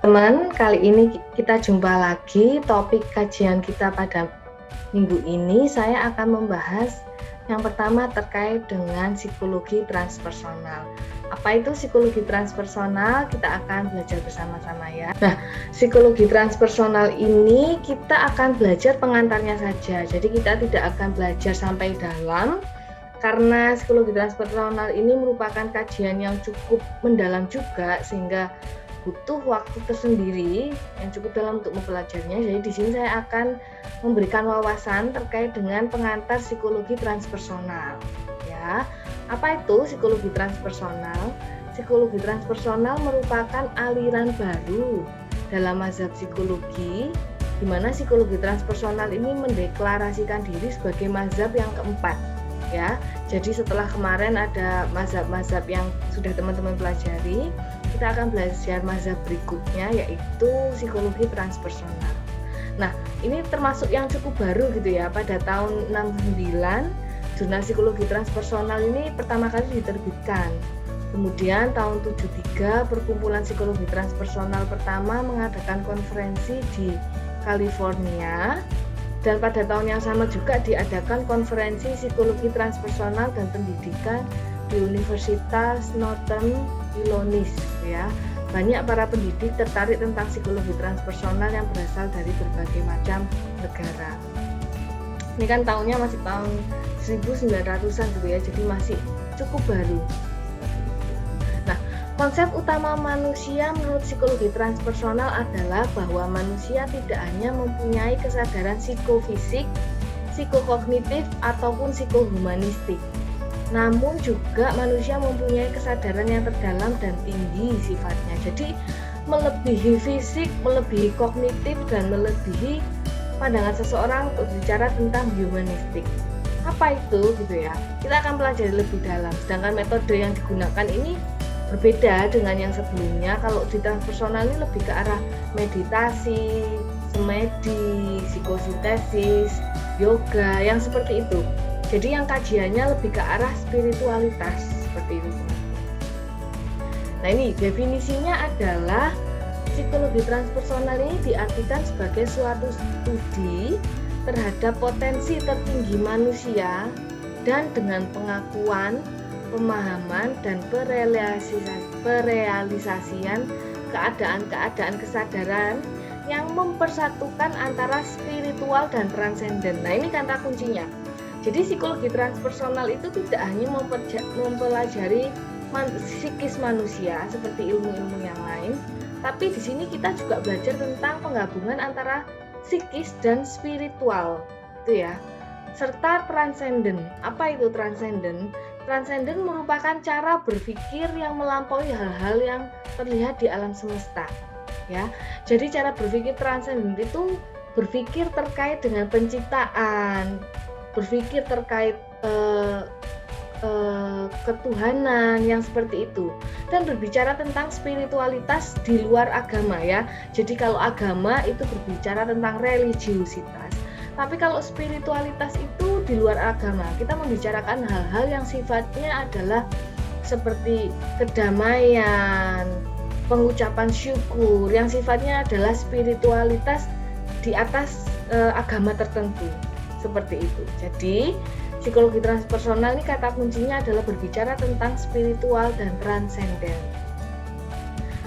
Teman, kali ini kita jumpa lagi. Topik kajian kita pada minggu ini saya akan membahas yang pertama terkait dengan psikologi transpersonal. Apa itu psikologi transpersonal? Kita akan belajar bersama-sama ya. Nah, psikologi transpersonal ini kita akan belajar pengantarnya saja. Jadi kita tidak akan belajar sampai dalam karena psikologi transpersonal ini merupakan kajian yang cukup mendalam juga sehingga butuh waktu tersendiri yang cukup dalam untuk mempelajarinya. Jadi di sini saya akan memberikan wawasan terkait dengan pengantar psikologi transpersonal. Ya, apa itu psikologi transpersonal? Psikologi transpersonal merupakan aliran baru dalam mazhab psikologi, di mana psikologi transpersonal ini mendeklarasikan diri sebagai mazhab yang keempat. Ya, jadi setelah kemarin ada mazhab-mazhab yang sudah teman-teman pelajari, kita akan belajar mazhab berikutnya yaitu psikologi transpersonal. Nah, ini termasuk yang cukup baru gitu ya. Pada tahun 69, jurnal psikologi transpersonal ini pertama kali diterbitkan. Kemudian tahun 73, perkumpulan psikologi transpersonal pertama mengadakan konferensi di California. Dan pada tahun yang sama juga diadakan konferensi psikologi transpersonal dan pendidikan di Universitas Northern Illinois ya. Banyak para pendidik tertarik tentang psikologi transpersonal yang berasal dari berbagai macam negara. Ini kan tahunnya masih tahun 1900-an gitu ya, jadi masih cukup baru. Nah, konsep utama manusia menurut psikologi transpersonal adalah bahwa manusia tidak hanya mempunyai kesadaran psikofisik, psikokognitif, ataupun psikohumanistik, namun juga manusia mempunyai kesadaran yang terdalam dan tinggi sifatnya. Jadi melebihi fisik, melebihi kognitif, dan melebihi pandangan seseorang untuk bicara tentang humanistik. Apa itu gitu ya? Kita akan pelajari lebih dalam. Sedangkan metode yang digunakan ini berbeda dengan yang sebelumnya. Kalau di transpersonal ini lebih ke arah meditasi, semedi, psikosintesis, yoga, yang seperti itu. Jadi yang kajiannya lebih ke arah spiritualitas seperti itu. Nah, ini definisinya adalah psikologi transpersonal ini diartikan sebagai suatu studi terhadap potensi tertinggi manusia dan dengan pengakuan, pemahaman, dan perealisasian keadaan-keadaan kesadaran yang mempersatukan antara spiritual dan transenden. Nah, ini kata kuncinya. Jadi psikologi transpersonal itu tidak hanya mempelajari psikis manusia seperti ilmu-ilmu yang lain, tapi di sini kita juga belajar tentang penggabungan antara psikis dan spiritual, itu ya. Serta transenden. Apa itu transenden? Transenden merupakan cara berpikir yang melampaui hal-hal yang terlihat di alam semesta, ya. Jadi cara berpikir transenden itu berpikir terkait dengan penciptaan, berpikir terkait ketuhanan yang seperti itu, dan berbicara tentang spiritualitas di luar agama ya. Jadi kalau agama itu berbicara tentang religiusitas, tapi kalau spiritualitas itu di luar agama, kita membicarakan hal-hal yang sifatnya adalah seperti kedamaian, pengucapan syukur, yang sifatnya adalah spiritualitas di atas agama tertentu. Seperti itu. Jadi psikologi transpersonal ini kata kuncinya adalah berbicara tentang spiritual dan transenden.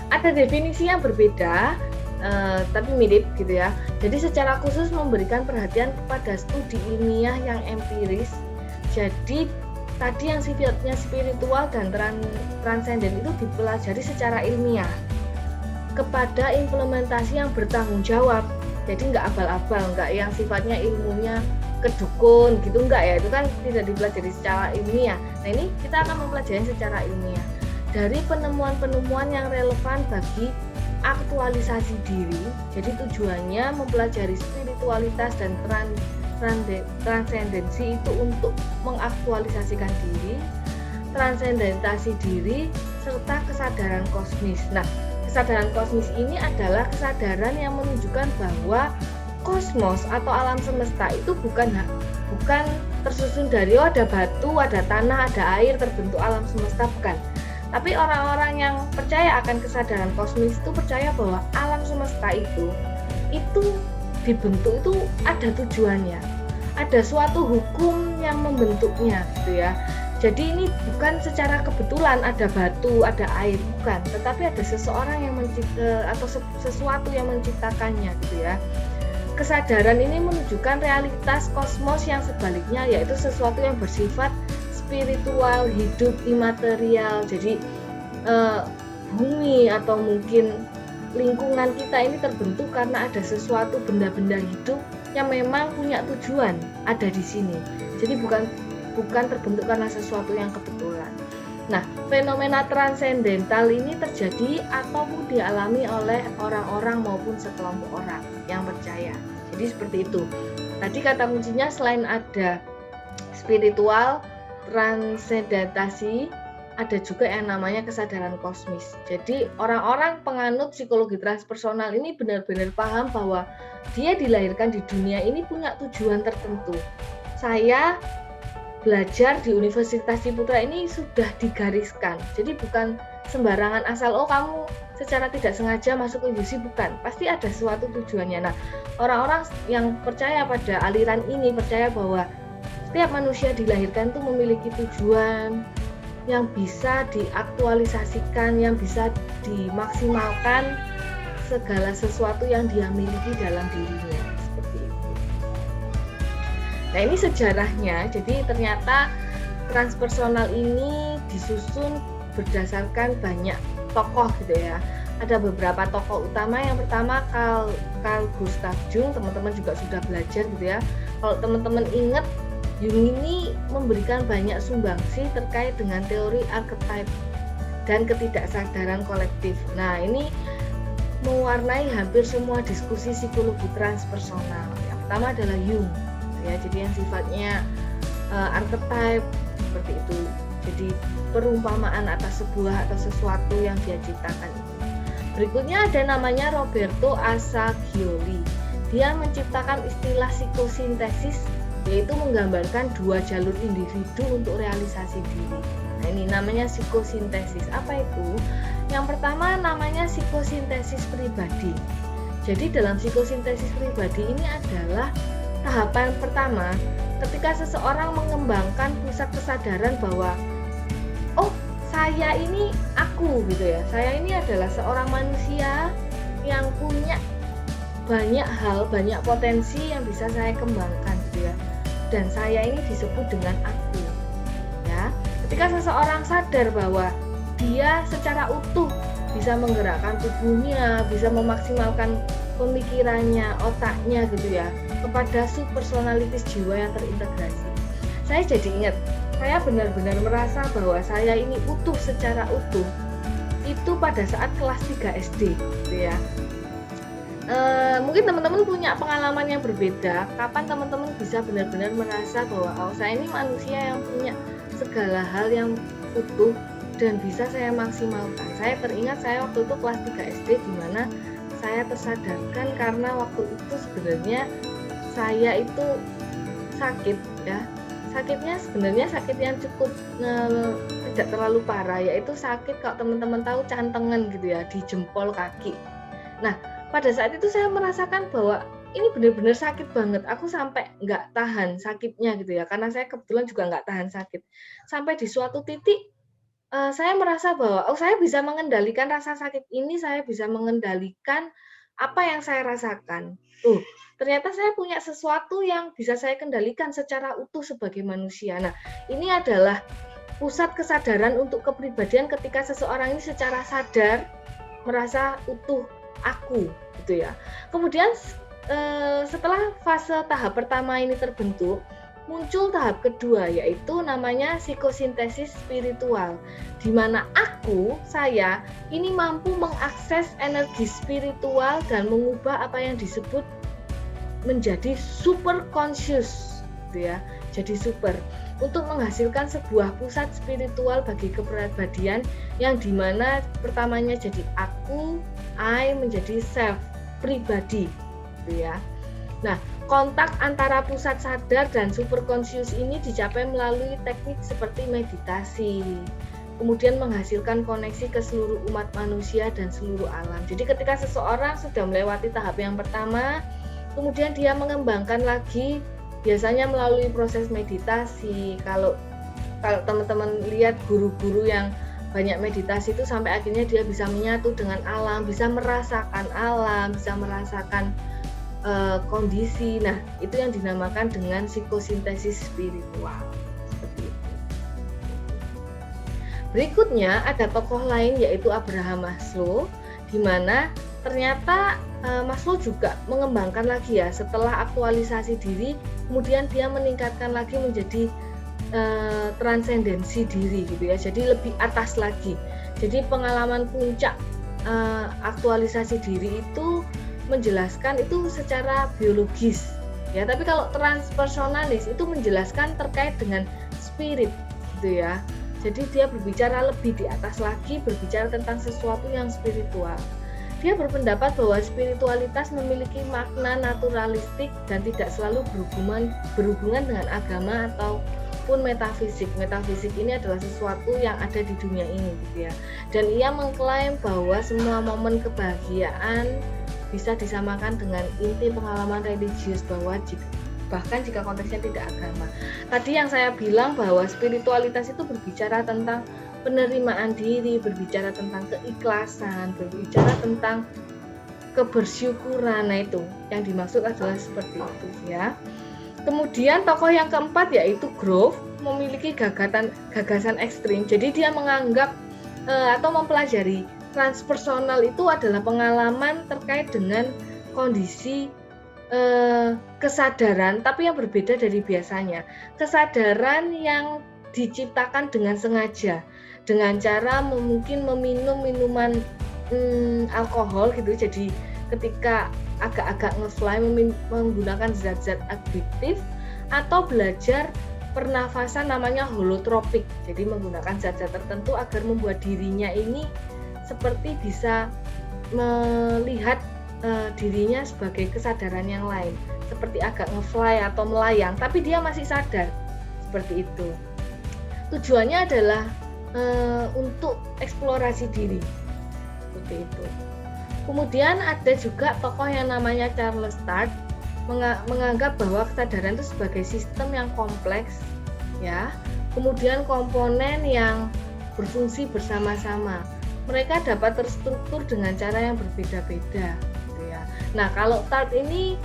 Ada definisi yang berbeda, tapi mirip gitu ya. Jadi secara khusus memberikan perhatian kepada studi ilmiah yang empiris. Jadi tadi yang sifatnya spiritual dan transenden itu dipelajari secara ilmiah. Kepada implementasi yang bertanggung jawab. Jadi nggak abal-abal, nggak yang sifatnya ilmunya kedukun gitu, enggak ya, itu kan tidak dipelajari secara ilmiah. Nah, ini kita akan mempelajari secara ilmiah dari penemuan-penemuan yang relevan bagi aktualisasi diri. Jadi tujuannya mempelajari spiritualitas dan transendensi itu untuk mengaktualisasikan diri, transendentasi diri, serta kesadaran kosmis. Nah, kesadaran kosmis ini adalah kesadaran yang menunjukkan bahwa kosmos atau alam semesta itu bukan tersusun dari ada batu, ada tanah, ada air terbentuk alam semesta, bukan. Tapi orang-orang yang percaya akan kesadaran kosmis itu percaya bahwa alam semesta itu dibentuk itu ada tujuannya, ada suatu hukum yang membentuknya gitu ya. Jadi ini bukan secara kebetulan ada batu, ada air, bukan, tetapi ada seseorang yang mencipta atau sesuatu yang menciptakannya gitu ya. Kesadaran ini menunjukkan realitas kosmos yang sebaliknya, yaitu sesuatu yang bersifat spiritual, hidup, imaterial. Jadi bumi atau mungkin lingkungan kita ini terbentuk karena ada sesuatu benda-benda hidup yang memang punya tujuan ada di sini. Jadi bukan terbentuk karena sesuatu yang kebetulan. Nah, fenomena transendental ini terjadi ataupun dialami oleh orang-orang maupun sekelompok orang yang percaya. Jadi seperti itu. Tadi kata kuncinya selain ada spiritual, transendentasi, ada juga yang namanya kesadaran kosmis. Jadi orang-orang penganut psikologi transpersonal ini benar-benar paham bahwa dia dilahirkan di dunia ini punya tujuan tertentu. Saya belajar di Universitas Ciputra ini sudah digariskan. Jadi bukan sembarangan asal kamu secara tidak sengaja masuk ke UC, bukan. Pasti ada suatu tujuannya. Nah, orang-orang yang percaya pada aliran ini percaya bahwa setiap manusia dilahirkan itu memiliki tujuan yang bisa diaktualisasikan, yang bisa dimaksimalkan segala sesuatu yang dia miliki dalam dirinya. Seperti itu. Nah, ini sejarahnya. Jadi ternyata transpersonal ini disusun berdasarkan banyak tokoh gitu ya. Ada beberapa tokoh utama. Yang pertama Carl Gustav Jung, teman-teman juga sudah belajar gitu ya. Kalau teman-teman ingat, Jung ini memberikan banyak sumbangsi terkait dengan teori archetype dan ketidaksadaran kolektif. Nah, ini mewarnai hampir semua diskusi psikologi transpersonal. Yang pertama adalah Jung. Ya, jadi yang sifatnya archetype seperti itu. Jadi perumpamaan atas sebuah atau sesuatu yang dia ciptakan itu. Berikutnya ada namanya Roberto Assagioli. Dia menciptakan istilah psikosintesis, yaitu menggambarkan dua jalur individu untuk realisasi diri. Nah, ini namanya psikosintesis. Apa itu? Yang pertama namanya psikosintesis pribadi. Jadi dalam psikosintesis pribadi ini adalah tahapan pertama ketika seseorang mengembangkan pusat kesadaran bahwa saya ini aku gitu ya. Saya ini adalah seorang manusia yang punya banyak hal, banyak potensi yang bisa saya kembangkan gitu ya. Dan saya ini disebut dengan aku. Ya. Ketika seseorang sadar bahwa dia secara utuh bisa menggerakkan tubuhnya, bisa memaksimalkan pemikirannya, otaknya gitu ya, kepada subpersonalitas jiwa yang terintegrasi. Saya jadi ingat, saya benar-benar merasa bahwa saya ini utuh secara utuh itu pada saat kelas 3 SD gitu ya. Mungkin teman-teman punya pengalaman yang berbeda. Kapan teman-teman bisa benar-benar merasa bahwa saya ini manusia yang punya segala hal yang utuh dan bisa saya maksimalkan. Saya teringat saya waktu itu kelas 3 SD di mana saya tersadarkan karena waktu itu sebenarnya saya itu sakit ya. Sakitnya sebenarnya sakit yang cukup tidak terlalu parah, yaitu sakit kalau teman-teman tahu cantengan gitu ya di jempol kaki. Nah, pada saat itu saya merasakan bahwa ini benar-benar sakit banget. Aku sampai nggak tahan sakitnya gitu ya, karena saya kebetulan juga nggak tahan sakit. Sampai di suatu titik saya merasa bahwa saya bisa mengendalikan rasa sakit ini, saya bisa mengendalikan apa yang saya rasakan. Ternyata saya punya sesuatu yang bisa saya kendalikan secara utuh sebagai manusia. Nah, ini adalah pusat kesadaran untuk kepribadian ketika seseorang ini secara sadar merasa utuh aku gitu ya. Kemudian setelah fase tahap pertama ini terbentuk, muncul tahap kedua, yaitu namanya psikosintesis spiritual, di mana saya ini mampu mengakses energi spiritual dan mengubah apa yang disebut menjadi super conscious gitu ya. Jadi super untuk menghasilkan sebuah pusat spiritual bagi kepribadian yang dimana pertamanya jadi aku, I menjadi self, pribadi gitu ya. Nah, kontak antara pusat sadar dan super conscious ini dicapai melalui teknik seperti meditasi, kemudian menghasilkan koneksi ke seluruh umat manusia dan seluruh alam. Jadi ketika seseorang sudah melewati tahap yang pertama, kemudian dia mengembangkan lagi, biasanya melalui proses meditasi. Kalau teman-teman lihat guru-guru yang banyak meditasi itu sampai akhirnya dia bisa menyatu dengan alam, bisa merasakan alam, bisa merasakan kondisi. Nah, itu yang dinamakan dengan psikosintesis spiritual. Seperti itu. Berikutnya ada tokoh lain yaitu Abraham Maslow, di mana ternyata Maslow juga mengembangkan lagi ya, setelah aktualisasi diri, kemudian dia meningkatkan lagi menjadi transendensi diri gitu ya, jadi lebih atas lagi. Jadi pengalaman puncak aktualisasi diri itu menjelaskan itu secara biologis ya, tapi kalau transpersonalis itu menjelaskan terkait dengan spirit gitu ya. Jadi dia berbicara lebih di atas lagi, berbicara tentang sesuatu yang spiritual. Dia berpendapat bahwa spiritualitas memiliki makna naturalistik dan tidak selalu berhubungan dengan agama ataupun metafisik. Metafisik ini adalah sesuatu yang ada di dunia ini gitu ya. Dan ia mengklaim bahwa semua momen kebahagiaan bisa disamakan dengan inti pengalaman religius, bahkan jika konteksnya tidak agama. Tadi yang saya bilang bahwa spiritualitas itu berbicara tentang penerimaan diri, berbicara tentang keikhlasan, berbicara tentang kebersyukuran. Nah, itu yang dimaksud adalah seperti itu ya. Kemudian tokoh yang keempat yaitu Grove, memiliki gagasan ekstrim. Jadi dia menganggap atau mempelajari transpersonal itu adalah pengalaman terkait dengan kondisi kesadaran, tapi yang berbeda dari biasanya. Kesadaran yang diciptakan dengan sengaja, dengan cara mungkin meminum minuman alkohol gitu. Jadi ketika agak-agak ngefly menggunakan zat-zat adiktif, atau belajar pernafasan namanya holotropik. Jadi menggunakan zat-zat tertentu agar membuat dirinya ini seperti bisa melihat dirinya sebagai kesadaran yang lain, seperti agak ngefly atau melayang, tapi dia masih sadar, seperti itu. Tujuannya adalah untuk eksplorasi diri, seperti itu. Kemudian ada juga tokoh yang namanya Charles Sturt, menganggap bahwa kesadaran itu sebagai sistem yang kompleks, ya. Kemudian komponen yang berfungsi bersama-sama. Mereka dapat terstruktur dengan cara yang berbeda-beda. Gitu ya. Nah, kalau Sturt ini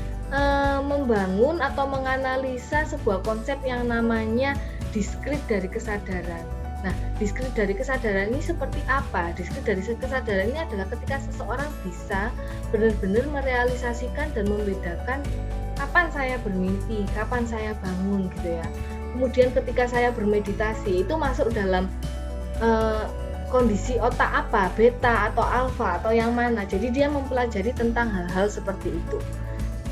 membangun atau menganalisa sebuah konsep yang namanya diskrit dari kesadaran. Nah, diskrit dari kesadaran ini seperti apa? Diskrit dari kesadaran ini adalah ketika seseorang bisa benar-benar merealisasikan dan membedakan kapan saya bermimpi, kapan saya bangun gitu ya. Kemudian ketika saya bermeditasi itu masuk dalam kondisi otak apa, beta atau alfa atau yang mana. Jadi dia mempelajari tentang hal-hal seperti itu.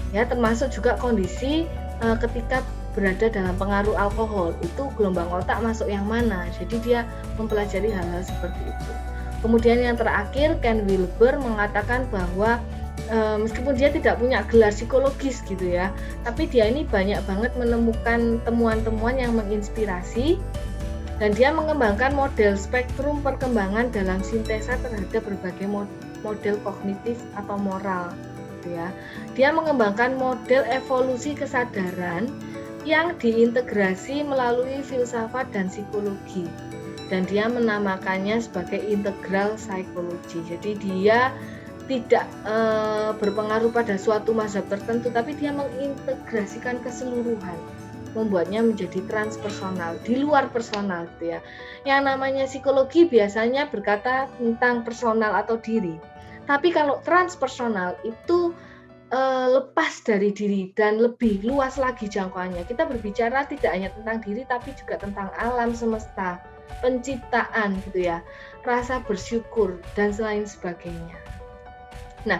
Ya, termasuk juga kondisi ketika berada dalam pengaruh alkohol, itu gelombang otak masuk yang mana. Jadi dia mempelajari hal-hal seperti itu. Kemudian yang terakhir, Ken Wilber mengatakan bahwa meskipun dia tidak punya gelar psikologis gitu ya, tapi dia ini banyak banget menemukan temuan-temuan yang menginspirasi. Dan dia mengembangkan model spektrum perkembangan dalam sintesa terhadap berbagai model kognitif atau moral, gitu ya. Dia mengembangkan model evolusi kesadaran yang diintegrasi melalui filsafat dan psikologi, dan dia menamakannya sebagai integral psychology. Jadi dia tidak berpengaruh pada suatu mazhab tertentu, tapi dia mengintegrasikan keseluruhan, membuatnya menjadi transpersonal, di luar personal gitu ya. Yang namanya psikologi biasanya berkata tentang personal atau diri. Tapi kalau transpersonal itu lepas dari diri dan lebih luas lagi jangkauannya. Kita berbicara tidak hanya tentang diri tapi juga tentang alam semesta, penciptaan gitu ya, rasa bersyukur dan lain sebagainya. Nah,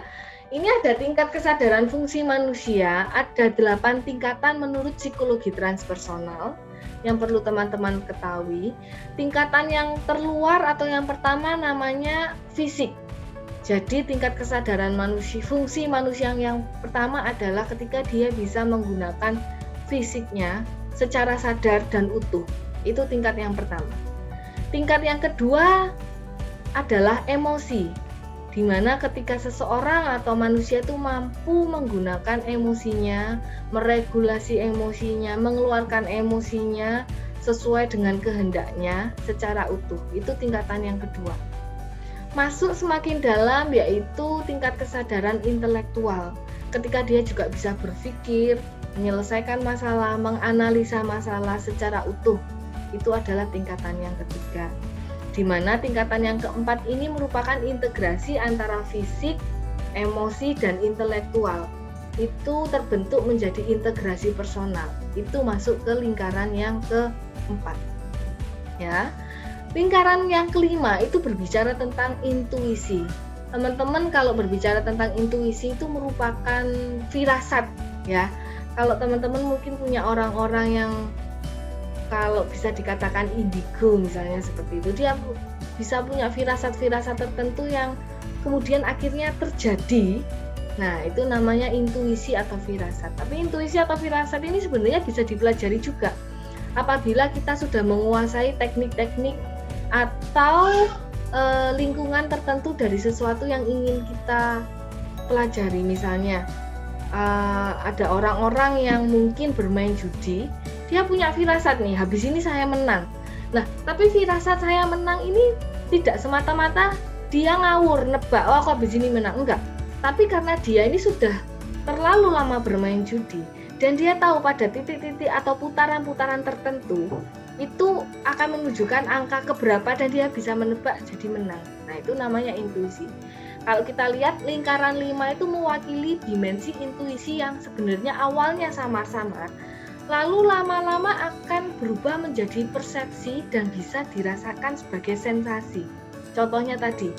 ini ada tingkat kesadaran fungsi manusia, ada 8 tingkatan menurut psikologi transpersonal yang perlu teman-teman ketahui. Tingkatan yang terluar atau yang pertama namanya fisik. Jadi tingkat kesadaran manusia, fungsi manusia yang pertama adalah ketika dia bisa menggunakan fisiknya secara sadar dan utuh. Itu tingkat yang pertama. Tingkat yang kedua adalah emosi, di mana ketika seseorang atau manusia itu mampu menggunakan emosinya, meregulasi emosinya, mengeluarkan emosinya sesuai dengan kehendaknya secara utuh. Itu tingkatan yang kedua. Masuk semakin dalam yaitu tingkat kesadaran intelektual. Ketika dia juga bisa berpikir, menyelesaikan masalah, menganalisa masalah secara utuh. Itu adalah tingkatan yang ketiga. Di mana tingkatan yang keempat ini merupakan integrasi antara fisik, emosi, dan intelektual. Itu terbentuk menjadi integrasi personal. Itu masuk ke lingkaran yang keempat. Ya. Lingkaran yang kelima itu berbicara tentang intuisi. Teman-teman kalau berbicara tentang intuisi itu merupakan firasat ya. Kalau teman-teman mungkin punya orang-orang yang kalau bisa dikatakan indigo misalnya seperti itu, dia bisa punya firasat-firasat tertentu yang kemudian akhirnya terjadi. Nah, itu namanya intuisi atau firasat. Tapi intuisi atau firasat ini sebenarnya bisa dipelajari juga apabila kita sudah menguasai teknik-teknik atau lingkungan tertentu dari sesuatu yang ingin kita pelajari. Misalnya ada orang-orang yang mungkin bermain judi, dia punya firasat nih, habis ini saya menang. Nah, tapi firasat saya menang ini tidak semata-mata dia ngawur, nebak, oh aku habis ini menang, enggak. Tapi karena dia ini sudah terlalu lama bermain judi, dan dia tahu pada titik-titik atau putaran-putaran tertentu itu akan menunjukkan angka keberapa dan dia bisa menebak jadi menang. Nah, itu namanya intuisi. Kalau kita lihat lingkaran 5 itu mewakili dimensi intuisi yang sebenarnya awalnya sama-sama, lalu lama-lama akan berubah menjadi persepsi dan bisa dirasakan sebagai sensasi. Contohnya tadi,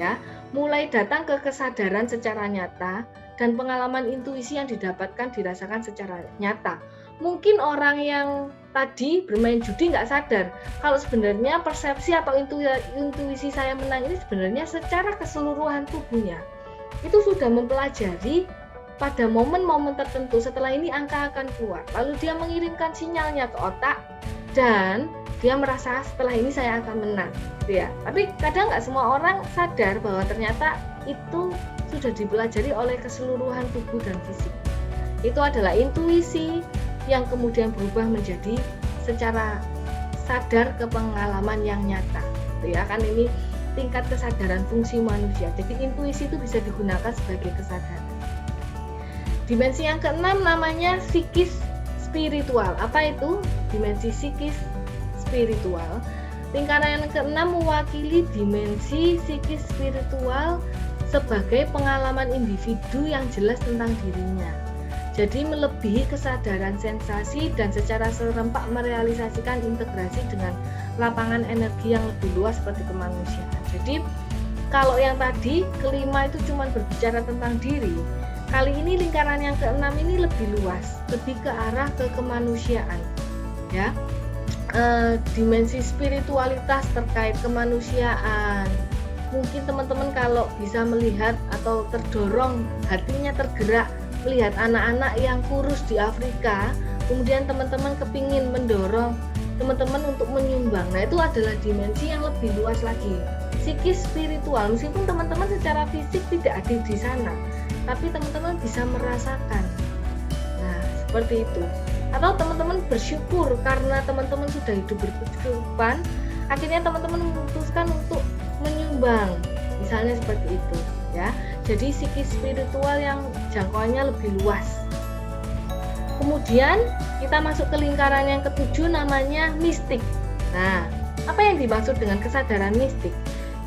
ya, mulai datang ke kesadaran secara nyata dan pengalaman intuisi yang didapatkan dirasakan secara nyata. Mungkin orang yang tadi bermain judi nggak sadar kalau sebenarnya persepsi atau intuisi saya menang ini sebenarnya secara keseluruhan tubuhnya itu sudah mempelajari pada momen-momen tertentu. Setelah ini angka akan keluar, lalu dia mengirimkan sinyalnya ke otak dan dia merasa setelah ini saya akan menang, gitu ya. Tapi kadang nggak semua orang sadar bahwa ternyata itu sudah dipelajari oleh keseluruhan tubuh dan fisik. Itu adalah intuisi yang kemudian berubah menjadi secara sadar ke pengalaman yang nyata, gitu ya. Kan ini tingkat kesadaran fungsi manusia. Jadi intuisi itu bisa digunakan sebagai kesadaran. Dimensi yang keenam namanya psikis spiritual. Apa itu dimensi psikis spiritual? Lingkaran yang keenam mewakili dimensi psikis spiritual sebagai pengalaman individu yang jelas tentang dirinya. Jadi melebihi kesadaran sensasi dan secara serempak merealisasikan integrasi dengan lapangan energi yang lebih luas seperti kemanusiaan. Jadi kalau yang tadi kelima itu cuma berbicara tentang diri, kali ini lingkaran yang keenam ini lebih luas, lebih ke arah ke kemanusiaan, ya. Dimensi spiritualitas terkait kemanusiaan. Mungkin teman-teman kalau bisa melihat atau terdorong, hatinya tergerak melihat anak-anak yang kurus di Afrika, kemudian teman-teman kepingin mendorong teman-teman untuk menyumbang. Nah, itu adalah dimensi yang lebih luas lagi, psikis spiritual. Meskipun teman-teman secara fisik tidak hadir di sana, tapi teman-teman bisa merasakan. Nah, seperti itu. Atau teman-teman bersyukur karena teman-teman sudah hidup berkecukupan, akhirnya teman-teman memutuskan untuk menyumbang, misalnya seperti itu, ya. Jadi psikis spiritual yang jangkauannya lebih luas. Kemudian kita masuk ke lingkaran yang ketujuh namanya mistik. Nah, apa yang dimaksud dengan kesadaran mistik?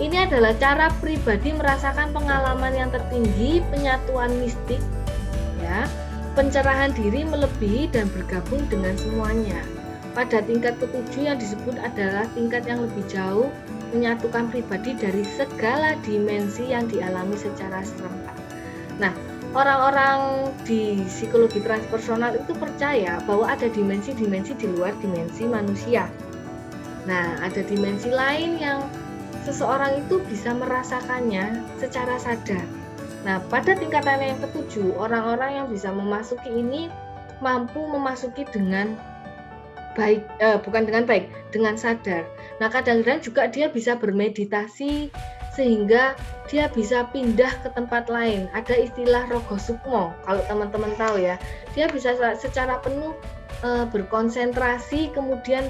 Ini adalah cara pribadi merasakan pengalaman yang tertinggi, penyatuan mistik, ya, pencerahan diri melebihi dan bergabung dengan semuanya. Pada tingkat ketujuh yang disebut adalah tingkat yang lebih jauh, menyatukan pribadi dari segala dimensi yang dialami secara serempak. Nah, orang-orang di psikologi transpersonal itu percaya bahwa ada dimensi-dimensi di luar dimensi manusia. Nah, ada dimensi lain yang seseorang itu bisa merasakannya secara sadar. Nah, pada tingkatan yang ketujuh, orang-orang yang bisa memasuki ini mampu memasuki dengan baik, dengan sadar. Nah, kadang-kadang juga dia bisa bermeditasi sehingga dia bisa pindah ke tempat lain. Ada istilah rogo sukmo, kalau teman-teman tahu ya. Dia bisa secara penuh berkonsentrasi, kemudian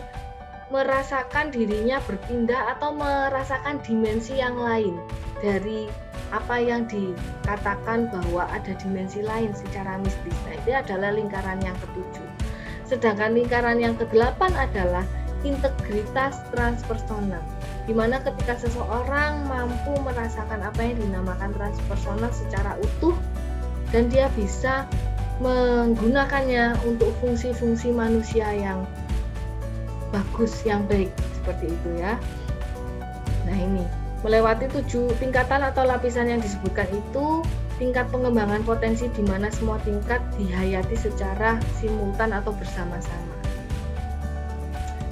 merasakan dirinya berpindah atau merasakan dimensi yang lain dari apa yang dikatakan bahwa ada dimensi lain secara mistis. Nah, itu adalah lingkaran yang ketujuh. Sedangkan lingkaran yang kedelapan adalah integritas transpersonal, di mana ketika seseorang mampu merasakan apa yang dinamakan transpersonal secara utuh dan dia bisa menggunakannya untuk fungsi-fungsi manusia yang bagus, yang baik, seperti itu ya. Nah, ini melewati 7 tingkatan atau lapisan yang disebutkan itu, tingkat pengembangan potensi di mana semua tingkat dihayati secara simultan atau bersama-sama.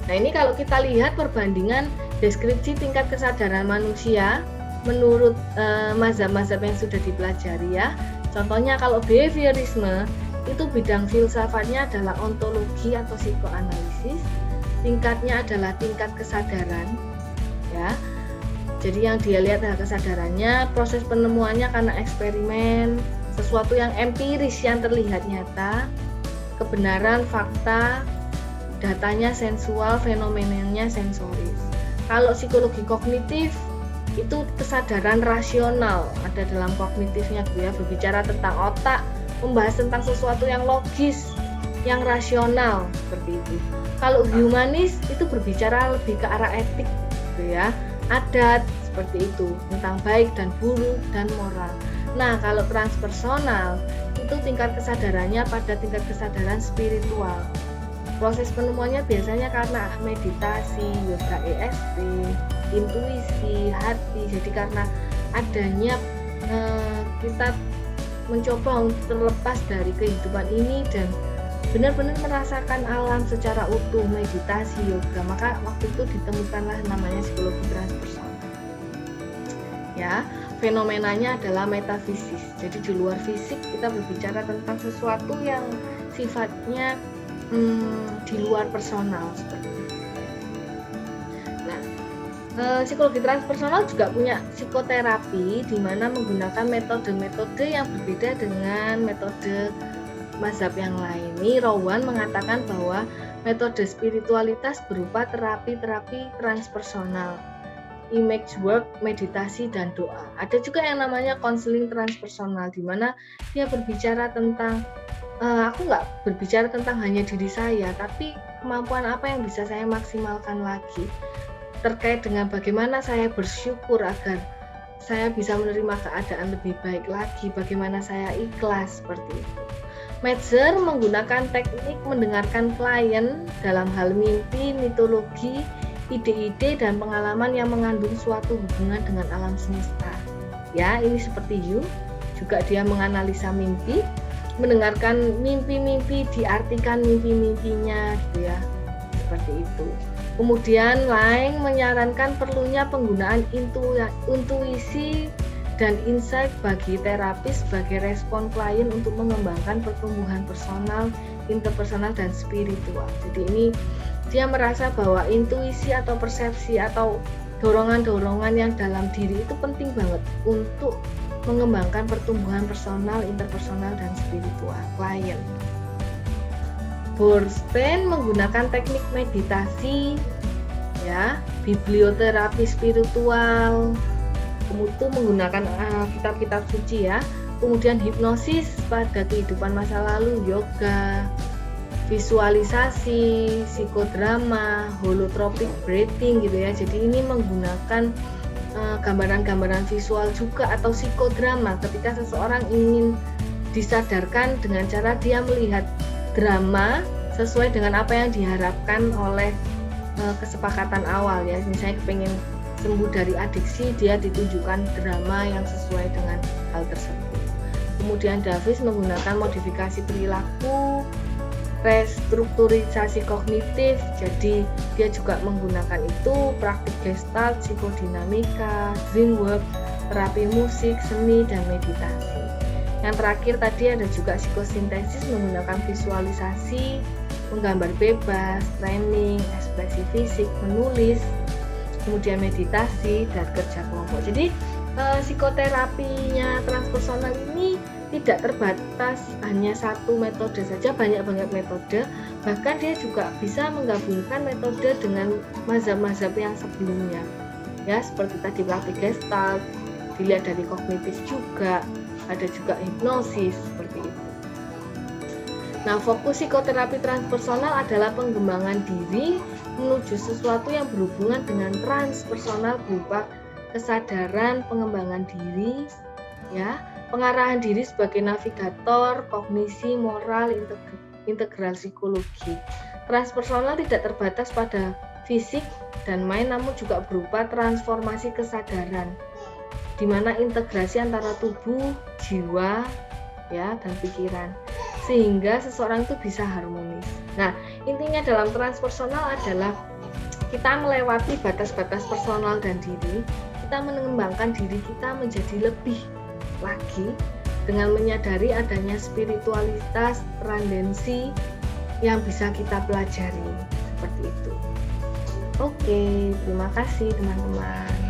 Nah, ini kalau kita lihat perbandingan deskripsi tingkat kesadaran manusia menurut mazhab-mazhab yang sudah dipelajari ya. Contohnya kalau behaviorisme itu bidang filsafatnya adalah ontologi atau psikoanalisis. Tingkatnya adalah tingkat kesadaran ya. Jadi yang dia lihat adalah kesadarannya, proses penemuannya karena eksperimen, sesuatu yang empiris yang terlihat nyata, kebenaran fakta, datanya sensual, fenomenanya sensoris. Kalau psikologi kognitif itu kesadaran rasional, ada dalam kognitifnya ya, berbicara tentang otak, membahas tentang sesuatu yang logis, yang rasional, seperti itu. Kalau humanis itu berbicara lebih ke arah etik gitu ya, adat, seperti itu, tentang baik dan buruk dan moral. Nah, kalau transpersonal itu tingkat kesadarannya pada tingkat kesadaran spiritual. Proses penemuannya biasanya karena meditasi, yoga EFT, intuisi, hati. Jadi karena adanya kita mencoba untuk terlepas dari kehidupan ini dan benar-benar merasakan alam secara utuh, meditasi, yoga, maka waktu itu ditemukanlah namanya psikologi transpersonal. Ya, fenomenanya adalah metafisik. Jadi di luar fisik kita berbicara tentang sesuatu yang sifatnya di luar personal seperti itu. Nah, psikologi transpersonal juga punya psikoterapi di mana menggunakan metode-metode yang berbeda dengan metode mazhab yang lain. Ini Rowan mengatakan bahwa metode spiritualitas berupa terapi-terapi transpersonal, image work, meditasi, dan doa. Ada juga yang namanya konseling transpersonal di mana dia berbicara tentang aku nggak berbicara tentang hanya diri saya, tapi kemampuan apa yang bisa saya maksimalkan lagi terkait dengan bagaimana saya bersyukur agar saya bisa menerima keadaan lebih baik lagi, bagaimana saya ikhlas, seperti itu. Metzger menggunakan teknik mendengarkan klien dalam hal mimpi, mitologi, ide-ide dan pengalaman yang mengandung suatu hubungan dengan alam semesta. Ya, ini seperti Jung, juga dia menganalisa mimpi, mendengarkan mimpi-mimpi, diartikan mimpi-mimpinya gitu ya, seperti itu. Kemudian Lang menyarankan perlunya penggunaan intuisi dan insight bagi terapis sebagai respon klien untuk mengembangkan pertumbuhan personal, interpersonal, dan spiritual. Jadi ini dia merasa bahwa intuisi atau persepsi atau dorongan-dorongan yang dalam diri itu penting banget untuk mengembangkan pertumbuhan personal, interpersonal, dan spiritual klien. Bernstein menggunakan teknik meditasi, ya, biblioterapi spiritual, kemudian menggunakan kitab-kitab suci ya, kemudian hipnosis pada kehidupan masa lalu, yoga, visualisasi, psikodrama, holotropic breathing gitu ya. Jadi ini menggunakan gambaran-gambaran visual juga atau psikodrama ketika seseorang ingin disadarkan dengan cara dia melihat drama sesuai dengan apa yang diharapkan oleh kesepakatan awal ya. Misalnya pengen sembuh dari adiksi, dia ditunjukkan drama yang sesuai dengan hal tersebut. Kemudian Davis menggunakan modifikasi perilaku, restrukturisasi kognitif, jadi dia juga menggunakan itu, praktik gestalt, psikodinamika, dream work, terapi musik, seni, dan meditasi. Yang terakhir tadi ada juga psikosintesis menggunakan visualisasi, menggambar bebas, training, ekspresi fisik, menulis, kemudian meditasi dan kerja kelompok. Jadi psikoterapinya transpersonal ini tidak terbatas hanya satu metode saja, banyak banget metode. Bahkan dia juga bisa menggabungkan metode dengan mazhab-mazhab yang sebelumnya. Ya, seperti tadi praktik Gestalt, dilihat dari kognitif juga, ada juga hipnosis seperti itu. Nah, fokus psikoterapi transpersonal adalah pengembangan diri menuju sesuatu yang berhubungan dengan transpersonal berupa kesadaran, pengembangan diri, ya, pengarahan diri sebagai navigator, kognisi, moral, integral psikologi. Transpersonal tidak terbatas pada fisik dan mind, namun juga berupa transformasi kesadaran, di mana integrasi antara tubuh, jiwa, ya, dan pikiran, sehingga seseorang itu bisa harmonis. Nah, intinya dalam transpersonal adalah kita melewati batas-batas personal dan diri, kita mengembangkan diri kita menjadi lebih lagi dengan menyadari adanya spiritualitas, transendensi yang bisa kita pelajari seperti itu. Oke, terima kasih teman-teman.